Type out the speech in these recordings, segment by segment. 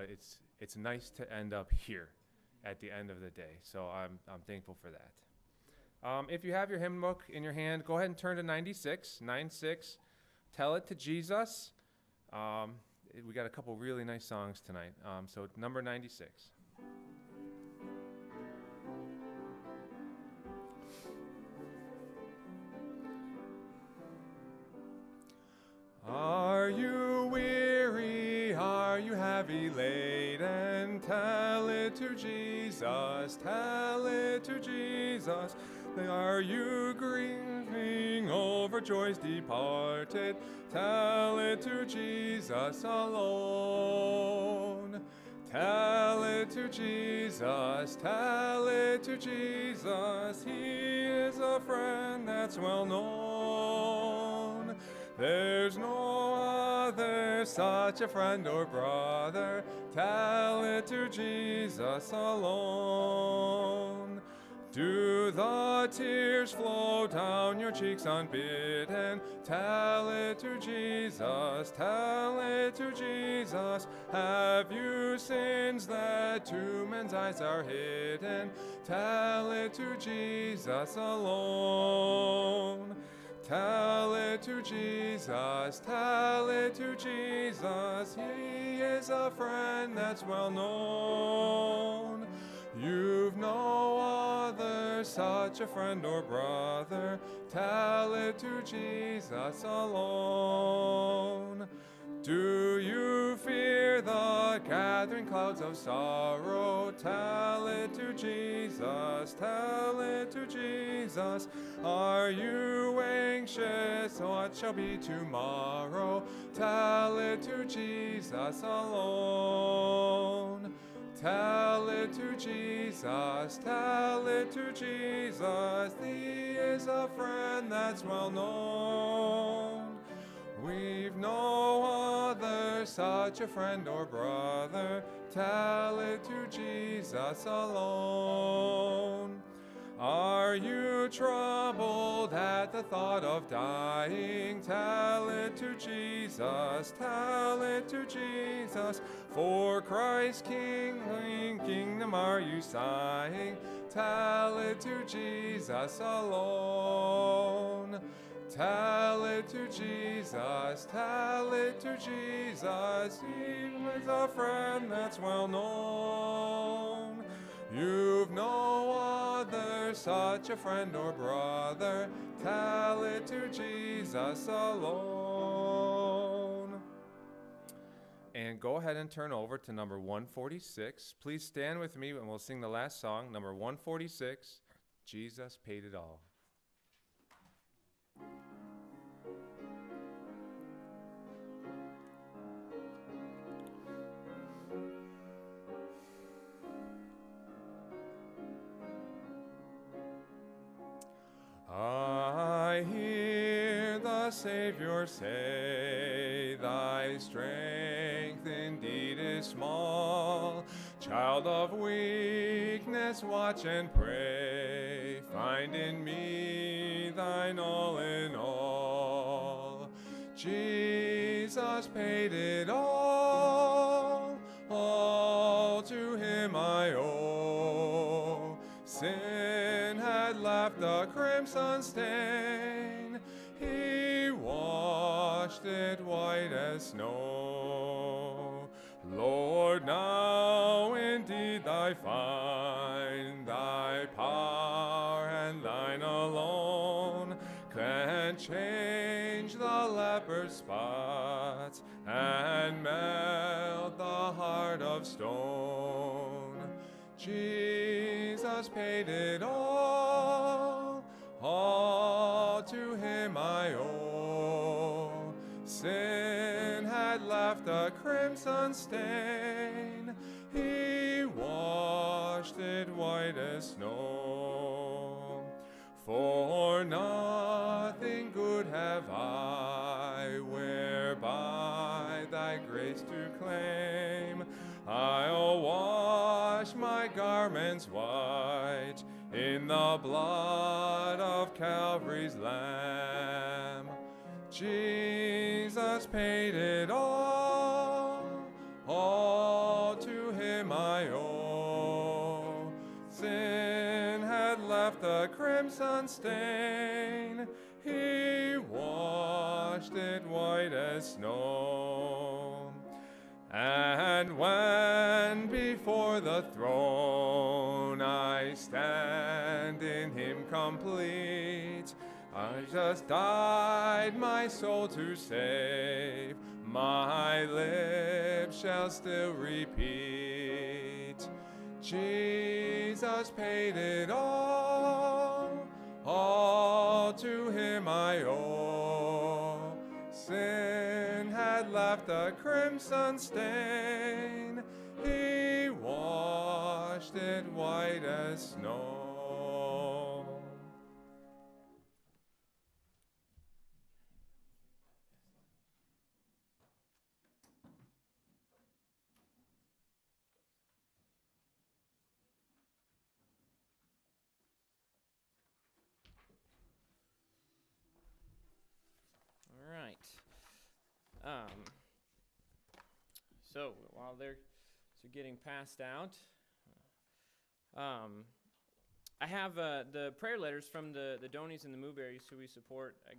but it's nice to end up here at the end of the day. So I'm thankful for that. If you have your hymn book in your hand, go ahead and turn to 96. Tell It to Jesus. We got a couple really nice songs tonight. So number 96. Are you weary? Are you heavy laden? Tell it to Jesus. Tell it to Jesus. Are you grieving over joys departed? Tell it to Jesus alone. Tell it to Jesus. Tell it to Jesus. He is a friend that's well known. There's no other such a friend or brother. Tell it to Jesus alone. Do the tears flow down your cheeks unbidden? Tell it to Jesus, tell it to Jesus. Have you sins that to men's eyes are hidden? Tell it to Jesus alone. Tell it to Jesus, tell it to Jesus. He is a friend that's well known. You've no other such a friend or brother. Tell it to Jesus alone. Do you fear the gathering clouds of sorrow? Tell it to Jesus, tell it to Jesus. Are you anxious what shall be tomorrow? Tell it to Jesus alone. Tell it to Jesus, tell it to Jesus. He is a friend that's well known. We've no other such a friend or brother. Tell it to Jesus alone. Are you troubled at the thought of dying? Tell it to Jesus, tell it to Jesus. For Christ's kingdom are you sighing? Tell it to Jesus alone. Tell it to Jesus, tell it to Jesus. He is a friend that's well known. You've no other such a friend or brother. Tell it to Jesus alone. And go ahead and turn over to number 146. Please stand with me and we'll sing the last song, number 146, Jesus Paid It All. I hear the Savior say, thy strength indeed is small. Child of weakness, watch and pray. Find in me thine all in all. Jesus paid it all to him I owe. Sin had left a crimson stain, he washed it white as snow. Lord, now indeed I find thy power and thine alone can change the leper's spots and melt the heart of stone. Jesus paid it all to him I owe. Sin had left a crimson stain, he washed it white as snow. For nothing good have I, whereby thy grace to claim. I'll wash my garments white in the blood of Calvary's Lamb. Jesus paid it all all to him I owe. Sin had left a crimson stain, he washed it white as snow. And when before the throne I stand in him complete, I just died my soul to save, my lips shall still repeat. Jesus paid it all to him I owe. Sin had left a crimson stain, he washed it white as snow. All right. So while they're getting passed out, I have the prayer letters from the Donies and the Mooberries who we support. I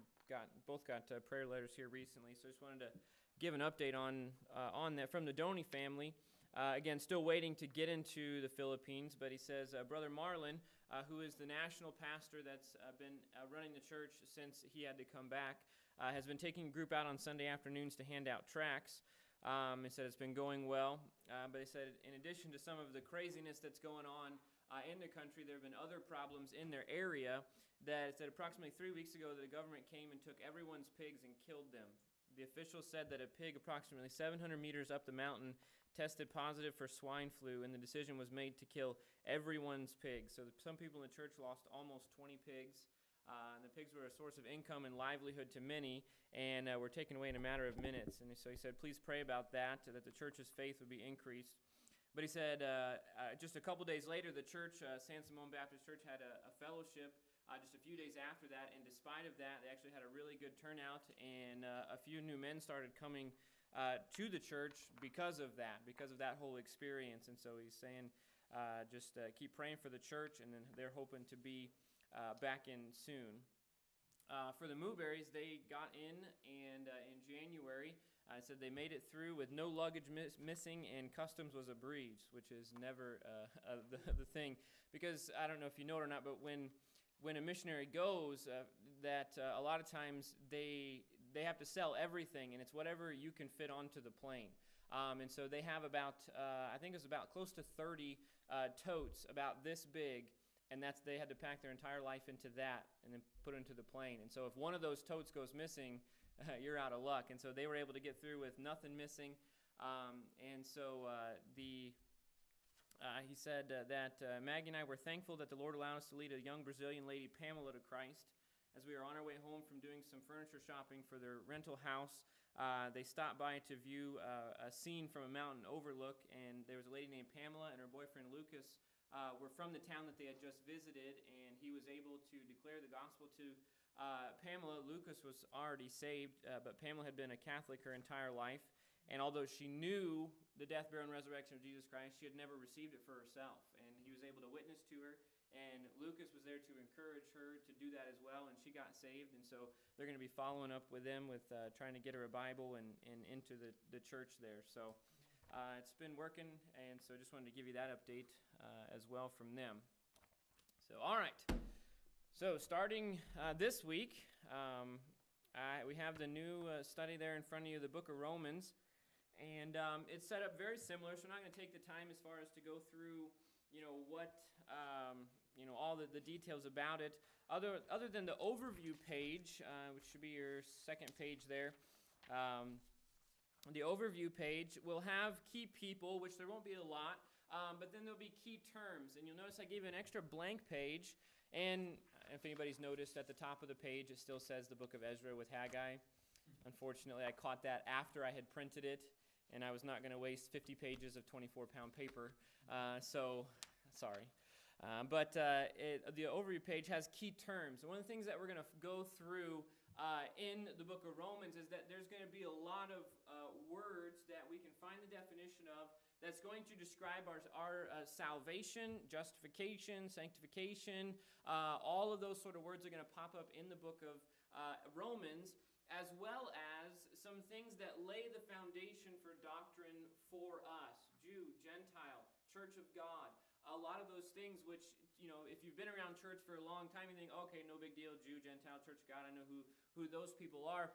both got prayer letters here recently, so I just wanted to give an update on that from the Doney family. Again, still waiting to get into the Philippines, but he says, Brother Marlon, who is the national pastor that's been running the church since he had to come back, has been taking a group out on Sunday afternoons to hand out tracts. He said it's been going well, but he said in addition to some of the craziness that's going on in the country, there have been other problems in their area. That said approximately 3 weeks ago the government came and took everyone's pigs and killed them. The officials said that a pig approximately 700 meters up the mountain tested positive for swine flu, and the decision was made to kill everyone's pigs. So some people in the church lost almost 20 pigs. And the pigs were a source of income and livelihood to many, and were taken away in a matter of minutes. And so he said, please pray about that the church's faith would be increased. But he said, just a couple days later, the church, San Simon Baptist Church, had a fellowship just a few days after that. And despite of that, they actually had a really good turnout, and a few new men started coming to the church because of that whole experience. And so he's saying, just keep praying for the church, and then they're hoping to be back in soon. For the Mooberries, they got in, and in January, said they made it through with no luggage missing, and customs was a breeze, which is never the thing. Because I don't know if you know it or not, but when a missionary goes, that a lot of times they have to sell everything, and it's whatever you can fit onto the plane. And so they have about, I think it's about close to 30 totes about this big. And they had to pack their entire life into that and then put it into the plane. And so if one of those totes goes missing, you're out of luck. And so they were able to get through with nothing missing. And so he said that Maggie and I were thankful that the Lord allowed us to lead a young Brazilian lady, Pamela, to Christ. As we were on our way home from doing some furniture shopping for their rental house, they stopped by to view a scene from a mountain overlook. And there was a lady named Pamela and her boyfriend Lucas were from the town that they had just visited, and he was able to declare the gospel to Pamela. Lucas was already saved, but Pamela had been a Catholic her entire life, and although she knew the death, burial, and resurrection of Jesus Christ, she had never received it for herself, and he was able to witness to her, and Lucas was there to encourage her to do that as well, and she got saved. And so they're going to be following up with them with trying to get her a Bible and into the church there. So it's been working, and so just wanted to give you that update as well from them. So, all right. So, starting this week, we have the new study there in front of you, the book of Romans, and it's set up very similar, so I'm not going to take the time as far as to go through, what, all the details about it, other than the overview page, which should be your second page there. The overview page will have key people, which there won't be a lot, but then there'll be key terms. And you'll notice I gave you an extra blank page. And if anybody's noticed, at the top of the page, it still says the book of Ezra with Haggai. Unfortunately, I caught that after I had printed it, and I was not going to waste 50 pages of 24-pound paper. So, sorry. But the overview page has key terms. And one of the things that we're going to go through in the book of Romans is that there's going to be a lot of words that we can find the definition of that's going to describe our salvation, justification, sanctification. All of those sort of words are going to pop up in the book of Romans, as well as some things that lay the foundation for doctrine for us, Jew, Gentile, Church of God. A lot of those things which, if you've been around church for a long time, you think, okay, no big deal, Jew, Gentile, Church of God, I know who those people are.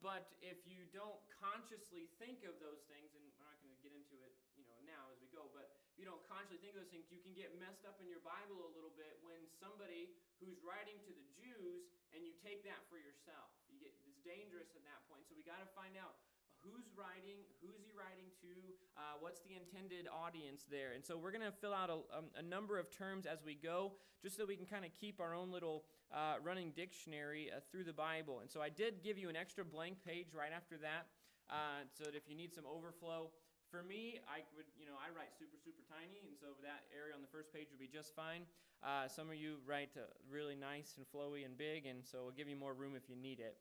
But if you don't consciously think of those things, and we're not going to get into it, now as we go, but if you don't consciously think of those things, you can get messed up in your Bible a little bit when somebody who's writing to the Jews, and you take that for yourself. It's dangerous at that point. So we got to find out who's writing, who's he writing to, what's the intended audience there. And so we're going to fill out a number of terms as we go, just so we can kind of keep our own little running dictionary through the Bible. And so I did give you an extra blank page right after that, so that if you need some overflow. For me, I write super, super tiny, and so that area on the first page would be just fine. Some of you write really nice and flowy and big, and so we'll give you more room if you need it.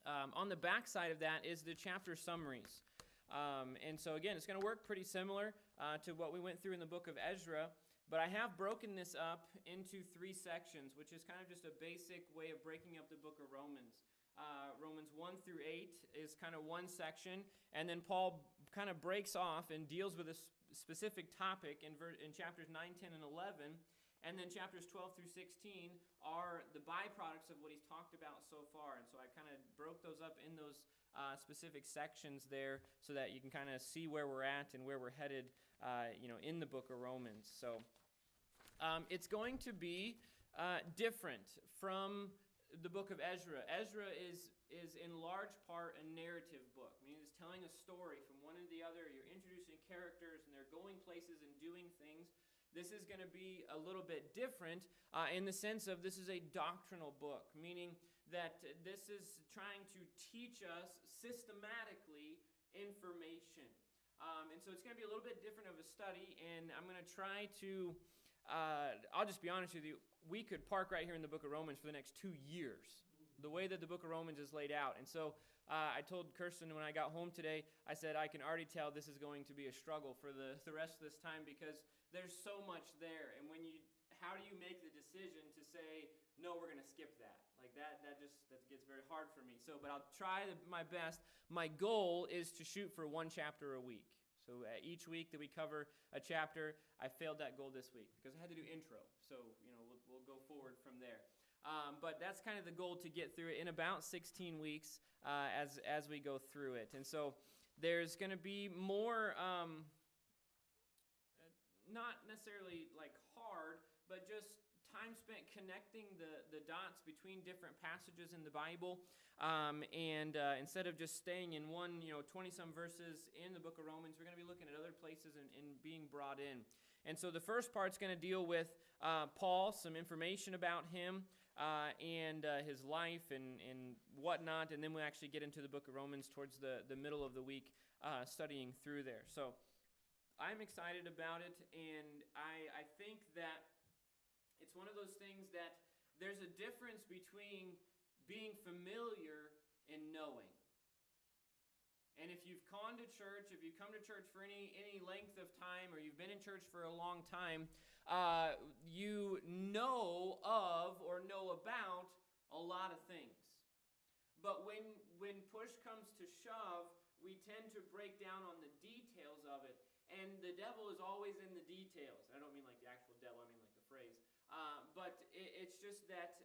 On the back side of that is the chapter summaries. And so again, it's going to work pretty similar to what we went through in the book of Ezra, but I have broken this up into 3 sections, which is kind of just a basic way of breaking up the book of Romans. Romans 1 through 8 is kind of one section, and then Paul kind of breaks off and deals with a specific topic in chapters 9, 10, and 11, and then chapters 12 through 16 are the byproducts of what he's talked about so far. And so I kind of broke those up in those specific sections there so that you can kind of see where we're at and where we're headed in the book of Romans. So it's going to be different from the book of Ezra. Ezra is in large part a narrative book. I mean, it's telling a story from one to the other. You're introducing characters, and they're going places and doing things. This is going to be a little bit different in the sense of this is a doctrinal book, meaning that this is trying to teach us systematically information. And so it's going to be a little bit different of a study, and I'm going to try to, I'll just be honest with you, we could park right here in the book of Romans for the next 2 years, the way that the book of Romans is laid out. And so I told Kirsten when I got home today, I said, I can already tell this is going to be a struggle for the rest of this time because there's so much there. And how do you make the decision to say, no, we're going to skip that? Like that gets very hard for me. So, but I'll try my best. My goal is to shoot for 1 chapter a week. So each week that we cover a chapter, I failed that goal this week because I had to do intro. So, we'll go forward from there. But that's kind of the goal, to get through it in about 16 weeks as we go through it. And so there's going to be more, not necessarily like hard, but just time spent connecting the dots between different passages in the Bible. And instead of just staying in one, 20-some verses in the book of Romans, we're going to be looking at other places and being brought in. And so the first part's going to deal with Paul, some information about him and his life and whatnot. And then we'll actually get into the book of Romans towards the middle of the week, studying through there. So I'm excited about it, and I think that it's one of those things that there's a difference between being familiar and knowing. And if you've gone to church, if you come to church for any length of time, or you've been in church for a long time, you know of or know about a lot of things. But when push comes to shove, we tend to break down on the details of it. And the devil is always in the details. I don't mean like the actual devil, I mean like the phrase. But it's just that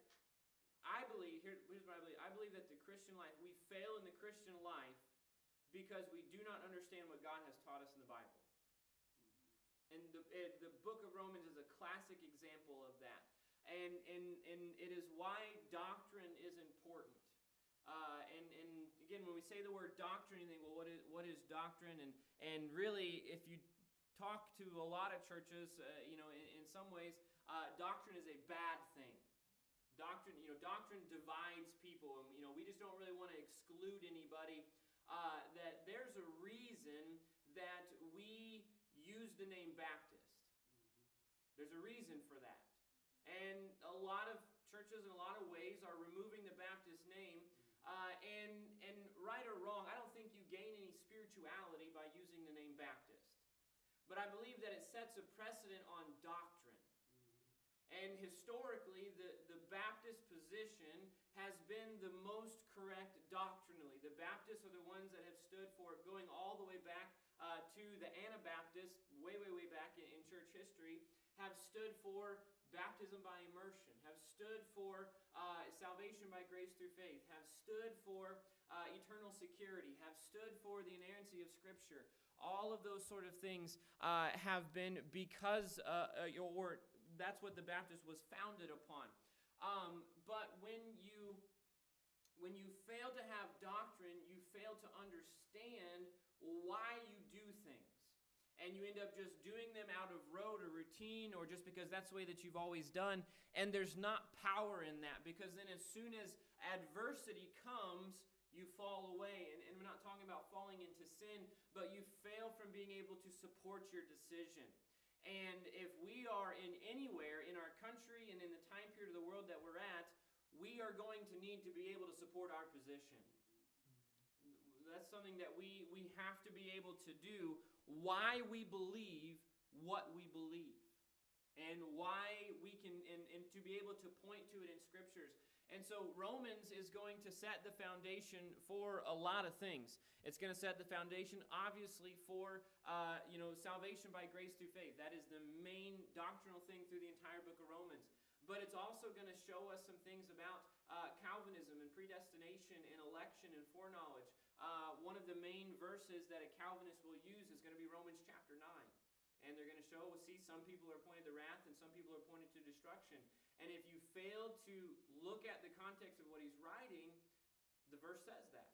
I believe, here's what I believe. I believe that the Christian life, we fail in the Christian life because we do not understand what God has taught us in the Bible. And the book of Romans is a classic example of that. And it is why doctrine is important. And again, when we say the word doctrine, you think, well, what is doctrine? And really, if you talk to a lot of churches, in some ways, doctrine is a bad thing. Doctrine divides people, and we just don't really want to exclude anybody. That there's a reason that we use the name Baptist. There's a reason for that. And a lot of churches in a lot of ways are removing the Baptist name. And right or wrong, I don't think you gain any spirituality by using the name Baptist. believe that it sets a precedent on doctrine. And historically, the Baptist position has been the most correct doctrinally. The Baptists are the ones that have stood for, going all the way back to the Anabaptists, way back in church history, have stood for baptism by immersion, have stood for salvation by grace through faith, have stood for eternal security, have stood for the inerrancy of Scripture. All of those sort of things have been because, or that's what the Baptist was founded upon. But when you fail to have doctrine, you fail to understand why you do things. And you end up just doing them out of rote or routine, or just because that's the way that you've always done. And there's not power in that, because then as soon as adversity comes, you fall away. And we're not talking about falling into sin, but you fail from being able to support your decision. And if we are in anywhere in our country and in the time period of the world that we're at, we are going to need to be able to support our position. That's something that we have to be able to do, why we believe what we believe. And why we can, and to be able to point to it in Scriptures. And so Romans is going to set the foundation for a lot of things. It's going to set the foundation, obviously, for salvation by grace through faith. That is the main doctrinal thing through the entire book of Romans. But it's also going to show us some things about Calvinism and predestination and election and foreknowledge. One of the main verses that a Calvinist will use is going to be Romans chapter 9. And they're going to show, some people are appointed to wrath and some people are appointed to destruction. And if you fail to look at the context of what he's writing, the verse says that.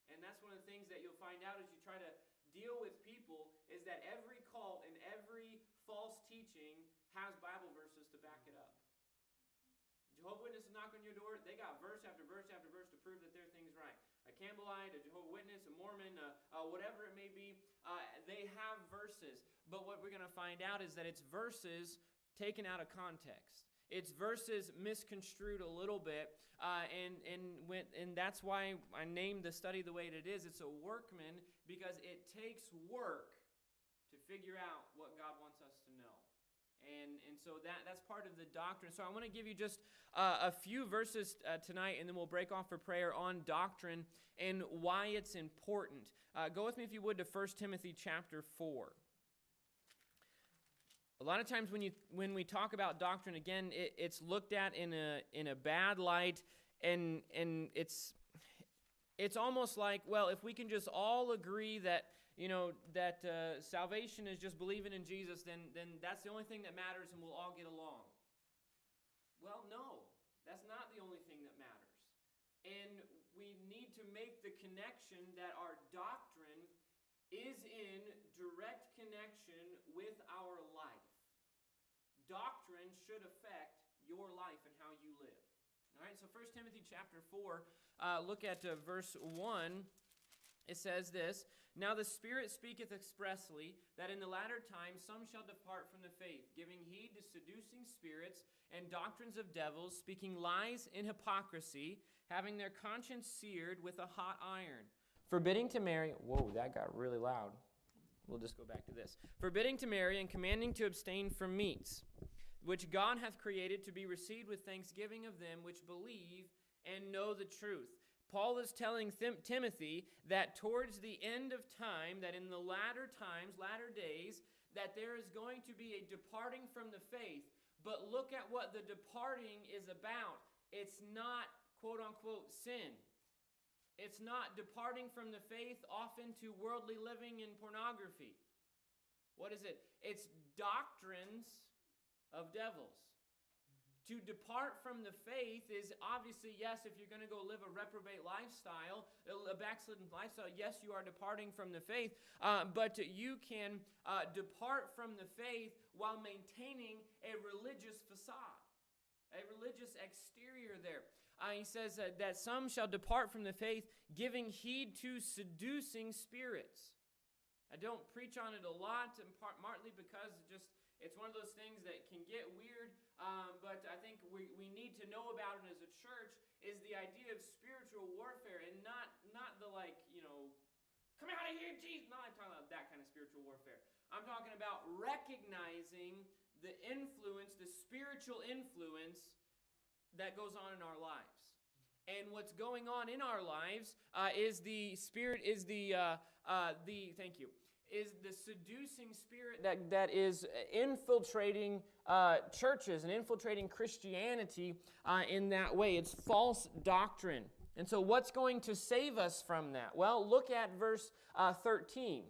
And that's one of the things that you'll find out as you try to deal with people, is that every cult and every false teaching has Bible verses to back it up. Jehovah's Witnesses knock on your door, they got verse after verse after verse to prove that their thing's right. A Campbellite, a Jehovah's Witness, a Mormon, whatever it may be, they have verses. But what we're going to find out is that it's verses taken out of context. It's verses misconstrued a little bit, and that's why I named the study the way it is. It's a workman, because it takes work to figure out what God wants us to know. And so that's part of the doctrine. So I want to give you just a few verses tonight, and then we'll break off for prayer on doctrine and why it's important. Go with me, if you would, to 1 Timothy chapter 4. A lot of times when we talk about doctrine, again, it's looked at in a bad light, and it's almost like, well, if we can just all agree that salvation is just believing in Jesus, then that's the only thing that matters, and we'll all get along. Well, no, that's not the only thing that matters. And we need to make the connection that our doctrine is in direct connection with our life. Doctrine should affect your life and how you live. All right, so 1 Timothy chapter 4, look at verse 1. It says this, "Now the Spirit speaketh expressly, that in the latter times some shall depart from the faith, giving heed to seducing spirits and doctrines of devils, speaking lies in hypocrisy, having their conscience seared with a hot iron, forbidding to marry." Whoa, that got really loud. We'll just go back to this. "Forbidding to marry and commanding to abstain from meats, which God hath created to be received with thanksgiving of them which believe and know the truth." Paul is telling Timothy that towards the end of time, that in the latter times, latter days, that there is going to be a departing from the faith. But look at what the departing is about. It's not, quote unquote, sin. It's not departing from the faith off into worldly living and pornography. What is it? It's doctrines of devils. To depart from the faith is obviously, yes, if you're going to go live a reprobate lifestyle, a backslidden lifestyle, yes, you are departing from the faith, but you can depart from the faith while maintaining a religious facade, a religious exterior there. He says that some shall depart from the faith, giving heed to seducing spirits. I don't preach on it a lot, partly because it's one of those things that can get weird, but I think we need to know about it as a church, is the idea of spiritual warfare, and not the come out of here, Jesus. No, I'm talking about that kind of spiritual warfare. I'm talking about recognizing the influence, the spiritual influence that goes on in our lives. And what's going on in our lives is the spirit, is thank you, is the seducing spirit that is infiltrating churches and infiltrating Christianity in that way. It's false doctrine. And so what's going to save us from that? Well, look at verse 13.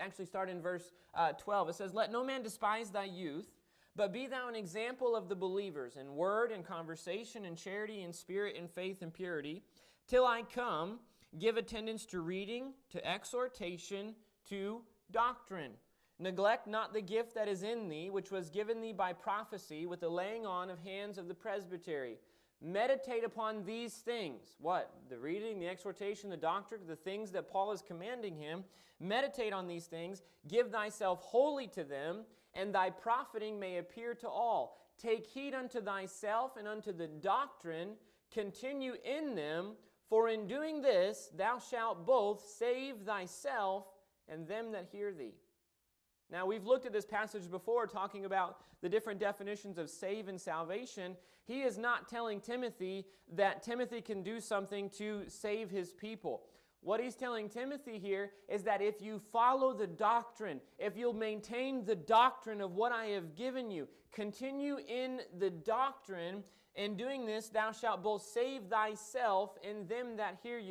Actually, start in verse 12. It says, "Let no man despise thy youth, but be thou an example of the believers in word and conversation and charity and spirit and faith and purity. Till I come, give attendance to reading, to exhortation, to doctrine. Neglect not the gift that is in thee, which was given thee by prophecy, with the laying on of hands of the presbytery. Meditate upon these things." What? The reading, the exhortation, the doctrine, the things that Paul is commanding him. Meditate on these things. Give thyself wholly to them, and thy profiting may appear to all. Take heed unto thyself and unto the doctrine. Continue in them, for in doing this thou shalt both save thyself and them that hear thee. Now, we've looked at this passage before, talking about the different definitions of save and salvation. He is not telling Timothy that Timothy can do something to save his people. What he's telling Timothy here is that if you follow the doctrine, if you'll maintain the doctrine of what I have given you, continue in the doctrine, in doing this, thou shalt both save thyself and them that hear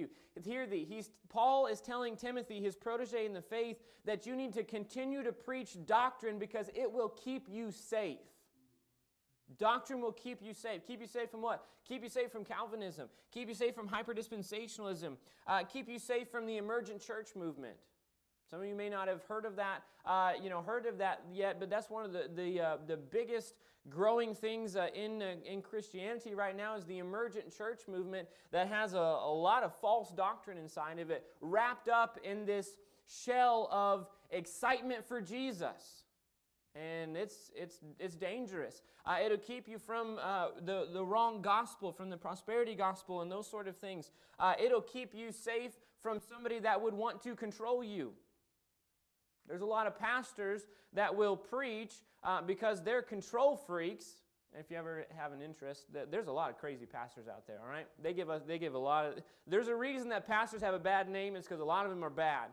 thee. Paul is telling Timothy, his protege in the faith, that you need to continue to preach doctrine because it will keep you safe. Doctrine will keep you safe. Keep you safe from what? Keep you safe from Calvinism. Keep you safe from hyperdispensationalism. Keep you safe from the emergent church movement. Some of you may not have heard of that, yet, but that's one of the biggest growing things in Christianity right now is the emergent church movement that has a lot of false doctrine inside of it, wrapped up in this shell of excitement for Jesus. And it's dangerous. It'll keep you from the wrong gospel, from the prosperity gospel and those sort of things. It'll keep you safe from somebody that would want to control you. There's a lot of pastors that will preach because they're control freaks. And if you ever have an interest, there's a lot of crazy pastors out there, all right? They give a lot of... There's a reason that pastors have a bad name. It's because a lot of them are bad.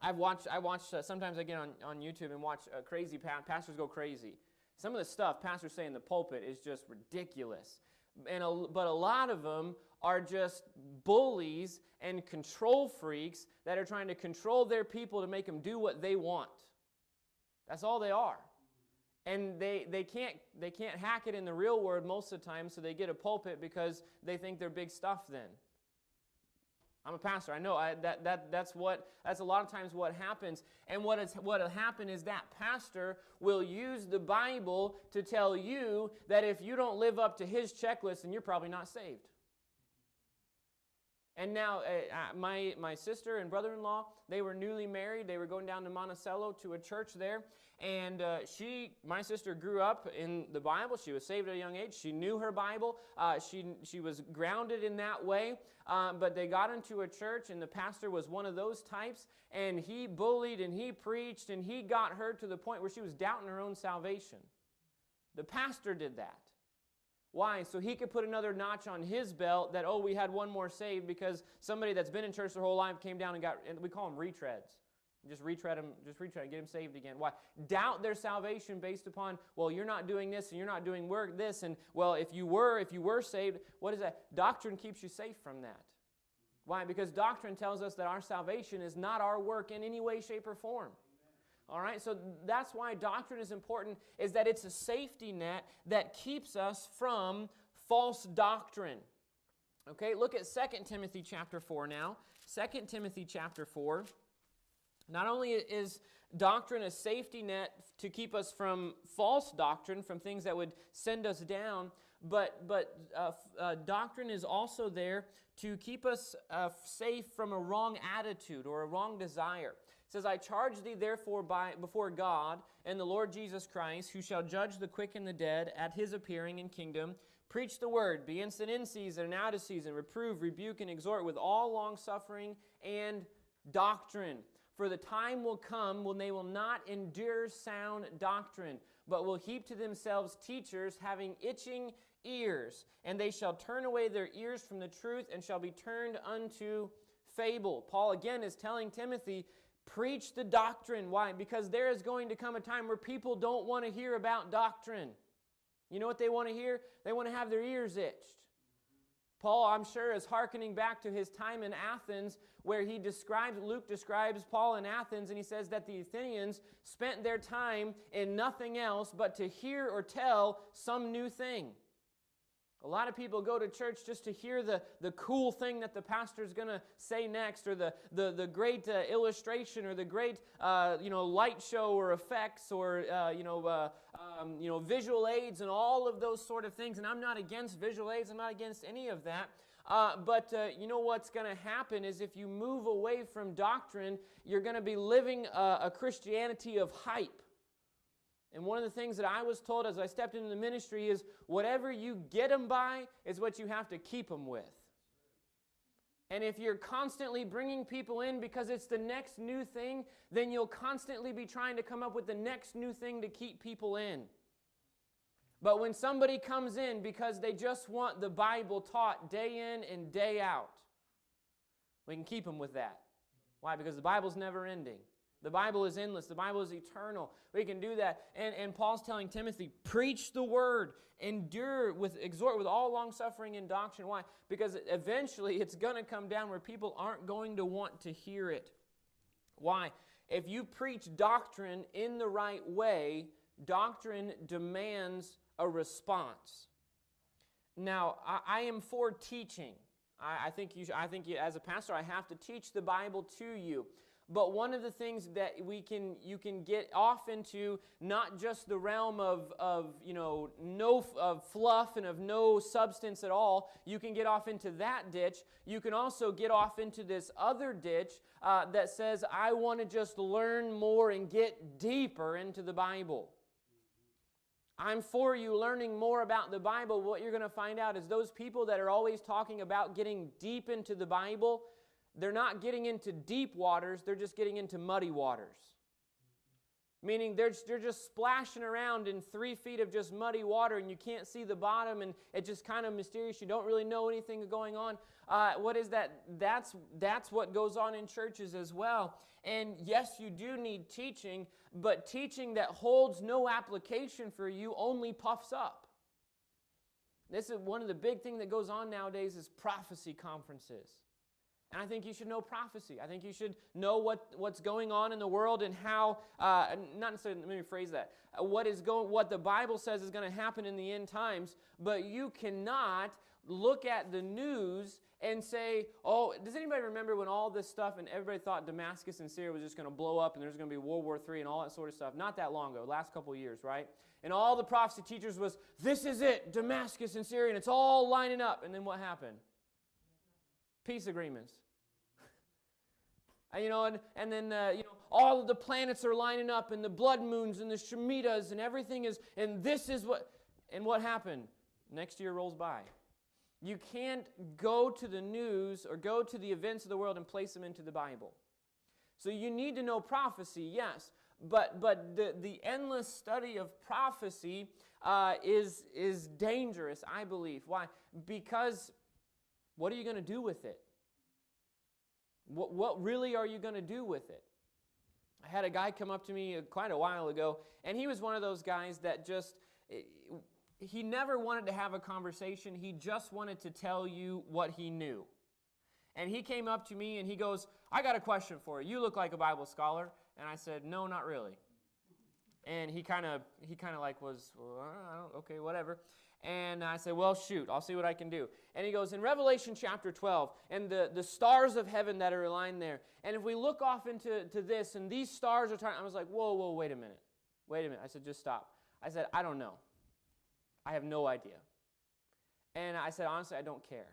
I watch sometimes I get on YouTube and watch crazy pastors go crazy. Some of the stuff pastors say in the pulpit is just ridiculous. But a lot of them are just bullies and control freaks that are trying to control their people to make them do what they want. That's all they are. And they can't hack it in the real world most of the time, so they get a pulpit because they think they're big stuff then. I'm a pastor. I know that's a lot of times what happens. And what'll happen is that pastor will use the Bible to tell you that if you don't live up to his checklist, then you're probably not saved. And now my sister and brother-in-law, they were newly married. They were going down to Monticello to a church there. And my sister grew up in the Bible. She was saved at a young age. She knew her Bible. She was grounded in that way. But they got into a church, and the pastor was one of those types. And he bullied, and he preached, and he got her to the point where she was doubting her own salvation. The pastor did that. Why? So he could put another notch on his belt that, we had one more saved because somebody that's been in church their whole life came down and we call them retreads. Just retread them, get them saved again. Why? Doubt their salvation based upon, you're not doing this and you're not doing this, and if you were saved, what is that? Doctrine keeps you safe from that. Why? Because doctrine tells us that our salvation is not our work in any way, shape, or form. All right, so that's why doctrine is important, is that it's a safety net that keeps us from false doctrine. Okay, look at 2 Timothy chapter 4 now. 2 Timothy chapter 4. Not only is doctrine a safety net to keep us from false doctrine, from things that would send us down, but doctrine is also there to keep us safe from a wrong attitude or a wrong desire. It says, I charge thee therefore before God and the Lord Jesus Christ, who shall judge the quick and the dead at his appearing in kingdom, preach the word, be instant in season and out of season, reprove, rebuke, and exhort with all longsuffering and doctrine. For the time will come when they will not endure sound doctrine, but will heap to themselves teachers having itching ears, and they shall turn away their ears from the truth and shall be turned unto fable. Paul again is telling Timothy, preach the doctrine. Why? Because there is going to come a time where people don't want to hear about doctrine. You know what they want to hear? They want to have their ears itched. Paul, I'm sure, is hearkening back to his time in Athens, where Luke describes Paul in Athens, and he says that the Athenians spent their time in nothing else but to hear or tell some new thing. A lot of people go to church just to hear the cool thing that the pastor's going to say next, or the great illustration, or the great light show or effects, or visual aids and all of those sort of things. And I'm not against visual aids. I'm not against any of that. But you know what's going to happen is if you move away from doctrine, you're going to be living a Christianity of hype. And one of the things that I was told as I stepped into the ministry is whatever you get them by is what you have to keep them with. And if you're constantly bringing people in because it's the next new thing, then you'll constantly be trying to come up with the next new thing to keep people in. But when somebody comes in because they just want the Bible taught day in and day out, we can keep them with that. Why? Because the Bible's never ending. The Bible is endless. The Bible is eternal. We can do that. And Paul's telling Timothy, preach the word, exhort with all long-suffering and doctrine. Why? Because eventually it's going to come down where people aren't going to want to hear it. Why? If you preach doctrine in the right way, doctrine demands a response. Now, I am for teaching. I think as a pastor, I have to teach the Bible to you. But one of the things that you can get off into, not just the realm of fluff and of no substance at all. You can get off into that ditch. You can also get off into this other ditch that says, I want to just learn more and get deeper into the Bible. I'm for you learning more about the Bible. What you're going to find out is those people that are always talking about getting deep into the Bible, they're not getting into deep waters, they're just getting into muddy waters. Meaning they're just splashing around in 3 feet of just muddy water and you can't see the bottom and it's just kind of mysterious. You don't really know anything going on. What is that? That's what goes on in churches as well. And yes, you do need teaching, but teaching that holds no application for you only puffs up. This is one of the big things that goes on nowadays is prophecy conferences. And I think you should know prophecy. I think you should know what's going on in the world and how, not necessarily, let me rephrase that, what the Bible says is going to happen in the end times, but you cannot look at the news and say, oh, does anybody remember when all this stuff and everybody thought Damascus and Syria was just going to blow up and there's going to be World War III and all that sort of stuff? Not that long ago, last couple of years, right? And all the prophecy teachers was, this is it, Damascus and Syria, and it's all lining up. And then what happened? Peace agreements. And then all of the planets are lining up, and the blood moons, and the Shemitahs, and everything is, and this is what happened? Next year rolls by. You can't go to the news or go to the events of the world and place them into the Bible. So you need to know prophecy, yes, but the endless study of prophecy is dangerous, I believe. Why? Because what are you going to do with it? What really are you going to do with it? I had a guy come up to me quite a while ago, and he was one of those guys that he never wanted to have a conversation. He just wanted to tell you what he knew. And he came up to me and he goes, I got a question for you. You look like a Bible scholar. And I said, no, not really. And he kind of was, well, okay, whatever. And I said, well, shoot, I'll see what I can do. And he goes, in Revelation chapter 12, and the stars of heaven that are aligned there, and if we look off into this, and these stars are turning, I was like, whoa, wait a minute. I said, just stop. I said, I don't know. I have no idea. And I said, honestly, I don't care.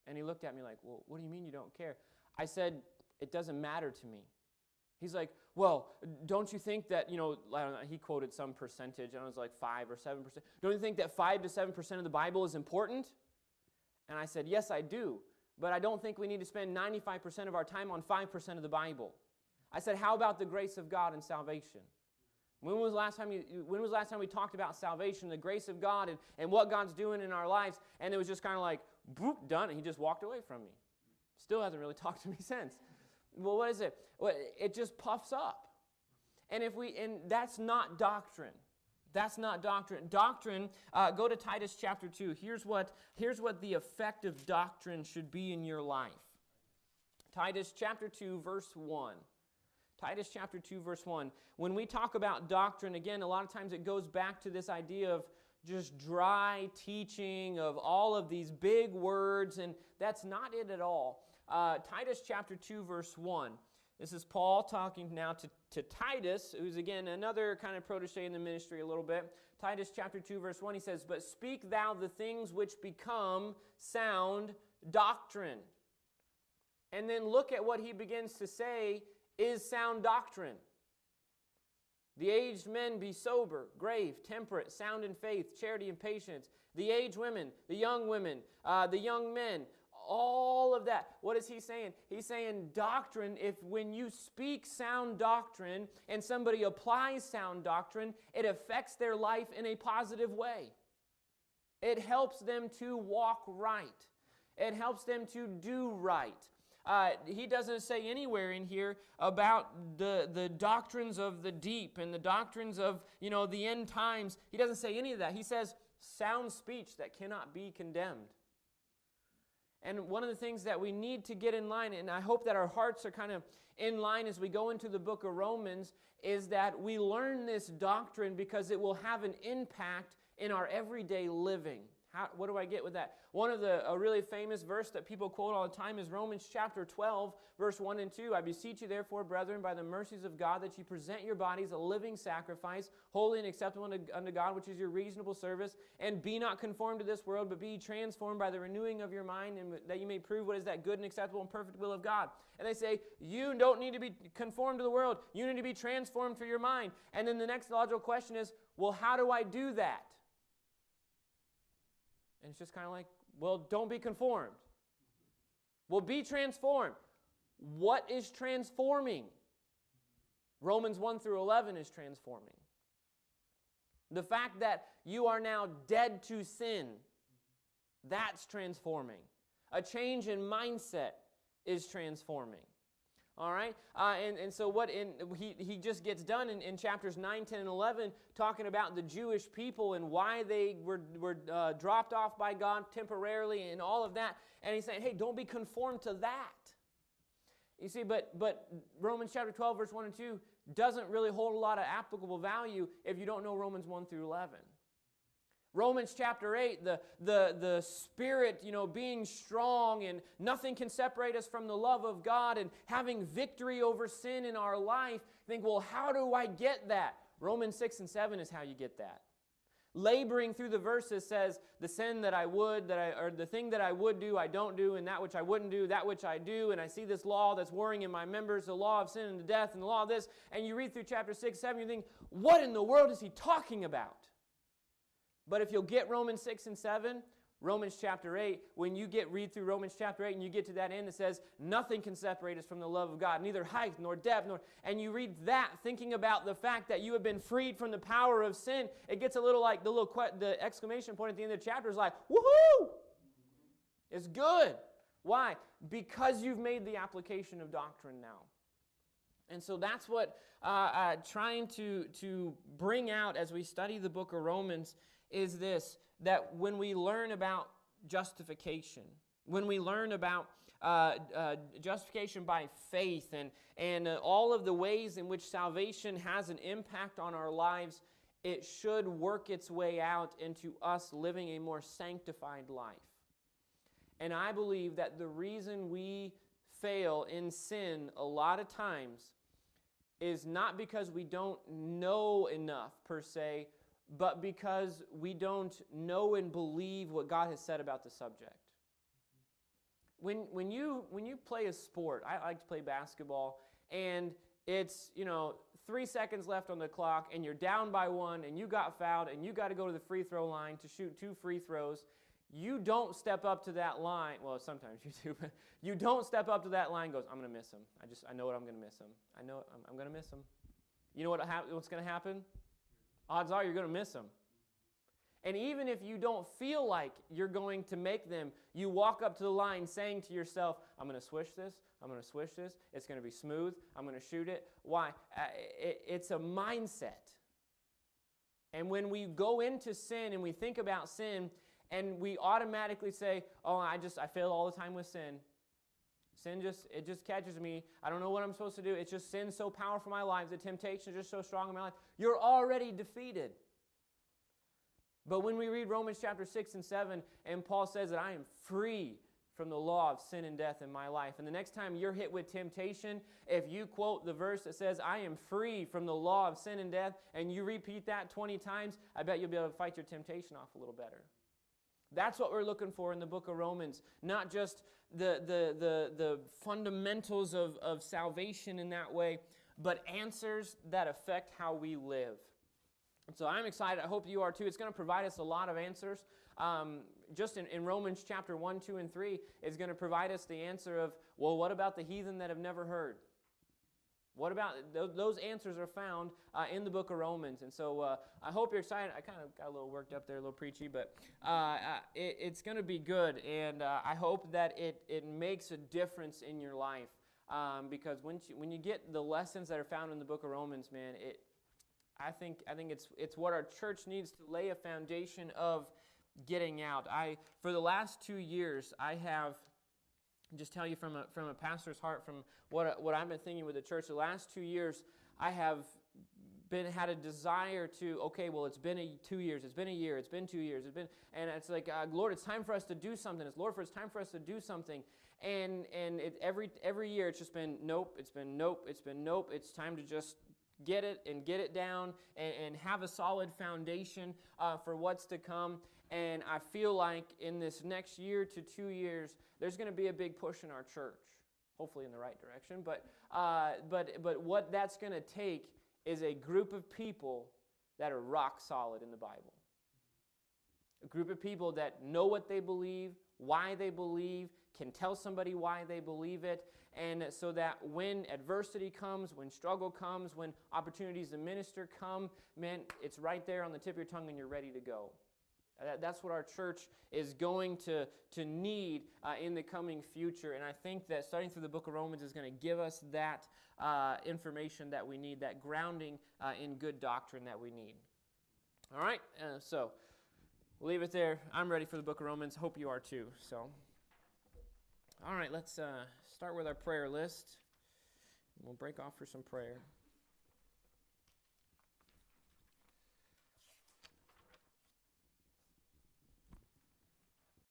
And he looked at me like, well, what do you mean you don't care? I said, it doesn't matter to me. He's like, well, don't you think that, I don't know, he quoted some percentage, and I was like 5 or 7%. Don't you think that 5 to 7% of the Bible is important? And I said, yes, I do. But I don't think we need to spend 95% of our time on 5% of the Bible. I said, how about the grace of God and salvation? When was the last time we talked about salvation, the grace of God, and what God's doing in our lives? And it was just kind of like, boop, done, and he just walked away from me. Still hasn't really talked to me since. Well, what is it? Well, it just puffs up. And that's not doctrine. That's not doctrine. Doctrine, go to Titus chapter 2. Here's what the effect of doctrine should be in your life. Titus chapter 2, verse 1. Titus chapter 2, verse 1. When we talk about doctrine, again, a lot of times it goes back to this idea of just dry teaching of all of these big words, and that's not it at all. Titus chapter 2, verse 1. This is Paul talking now to Titus, who's again another kind of protege in the ministry a little bit. Titus chapter 2, verse 1, he says, "But speak thou the things which become sound doctrine." And then look at what he begins to say is sound doctrine. The aged men be sober, grave, temperate, sound in faith, charity, and patience. The aged women, the young men, all of that. What is he saying? He's saying doctrine, when you speak sound doctrine and somebody applies sound doctrine, it affects their life in a positive way. It helps them to walk right. It helps them to do right. He doesn't say anywhere in here about the doctrines of the deep and the doctrines of, the end times. He doesn't say any of that. He says sound speech that cannot be condemned. And one of the things that we need to get in line, and I hope that our hearts are kind of in line as we go into the book of Romans, is that we learn this doctrine because it will have an impact in our everyday living. What do I get with that? One of a really famous verse that people quote all the time is Romans chapter 12, verse 1 and 2. "I beseech you therefore, brethren, by the mercies of God, that you present your bodies a living sacrifice, holy and acceptable unto God, which is your reasonable service. And be not conformed to this world, but be transformed by the renewing of your mind, and that you may prove what is that good and acceptable and perfect will of God." And they say, you don't need to be conformed to the world. You need to be transformed through your mind. And then the next logical question is, well, how do I do that? And it's just kind of like, well, don't be conformed. Well, be transformed. What is transforming? Romans 1 through 11 is transforming. The fact that you are now dead to sin, that's transforming. A change in mindset is transforming. All right? And so he just gets done in chapters 9, 10, and 11 talking about the Jewish people and why they were dropped off by God temporarily and all of that. And he's saying, hey, don't be conformed to that. You see, but Romans chapter 12, verse 1 and 2 doesn't really hold a lot of applicable value if you don't know Romans 1 through 11. Romans chapter 8, the Spirit, being strong and nothing can separate us from the love of God and having victory over sin in our life. Think, well, how do I get that? Romans 6 and 7 is how you get that. Laboring through the verses says, the thing that I would do, I don't do, and that which I wouldn't do, that which I do, and I see this law that's warring in my members, the law of sin and death, and the law of this, and you read through chapter 6, 7, you think, what in the world is he talking about? But if you'll get Romans 6 and 7, Romans chapter 8, when you read through Romans chapter 8 and you get to that end, it says, nothing can separate us from the love of God, neither height nor depth, and you read that thinking about the fact that you have been freed from the power of sin, it gets a little like the exclamation point at the end of the chapter is like, woohoo! It's good. Why? Because you've made the application of doctrine now. And so that's what trying to bring out as we study the book of Romans is this, that when we learn about justification, when we learn about justification by faith and all of the ways in which salvation has an impact on our lives, it should work its way out into us living a more sanctified life. And I believe that the reason we fail in sin a lot of times is not because we don't know enough per se, but because we don't know and believe what God has said about the subject. When you play a sport, I like to play basketball, and it's 3 seconds left on the clock, and you're down by 1, and you got fouled, and you got to go to the free throw line to shoot 2 free throws. you don't step up to that line. Well, sometimes you do, but you don't step up to that line and goes, I'm going to miss him. I know what I'm going to miss him. I know I'm going to miss him. You know what's going to happen? Odds are you're going to miss him. And even if you don't feel like you're going to make them, you walk up to the line saying to yourself, I'm going to swish this, I'm going to swish this, it's going to be smooth, I'm going to shoot it. Why? It's a mindset. And when we go into sin and we think about sin and we automatically say, oh, I fail all the time with sin. Sin just catches me. I don't know what I'm supposed to do. It's just sin's so powerful in my life. The temptation is just so strong in my life. You're already defeated. But when we read Romans chapter 6 and 7, and Paul says that I am free from the law of sin and death in my life. And the next time you're hit with temptation, if you quote the verse that says, I am free from the law of sin and death, and you repeat that 20 times, I bet you'll be able to fight your temptation off a little better. That's what we're looking for in the book of Romans. Not just the fundamentals of salvation in that way, but answers that affect how we live. So I'm excited. I hope you are too. It's going to provide us a lot of answers. Just in Romans chapter 1, 2, and 3, it's going to provide us the answer of, well, what about the heathen that have never heard? What about those answers are found in the book of Romans. And so I hope you're excited. I kind of got a little worked up there, a little preachy, but it's going to be good. And I hope that it makes a difference in your life. Because when you get the lessons that are found in the book of Romans, man, I think it's what our church needs to lay a foundation of getting out. For the last 2 years, I have, just tell you from a pastor's heart, from what I've been thinking with the church, the last 2 years, I have had a desire to, okay, well, it's been 2 years, it's been a year, it's been 2 years, and it's like, Lord, it's time for us to do something. It's time for us to do something. And every year it's just been nope, it's been nope, it's been nope. It's time to just get it down and have a solid foundation for what's to come. And I feel like in this next year to 2 years, there's going to be a big push in our church, hopefully in the right direction. But what that's going to take is a group of people that are rock solid in the Bible. A group of people that know what they believe, why they believe, can tell somebody why they believe it, and so that when adversity comes, when struggle comes, when opportunities to minister come, man, it's right there on the tip of your tongue and you're ready to go. That's what our church is going to need in the coming future. And I think that starting through the book of Romans is going to give us that information that we need, that grounding in good doctrine that we need. All right, so we'll leave it there. I'm ready for the book of Romans. Hope you are too. So, all right, let's start with our prayer list. We'll break off for some prayer.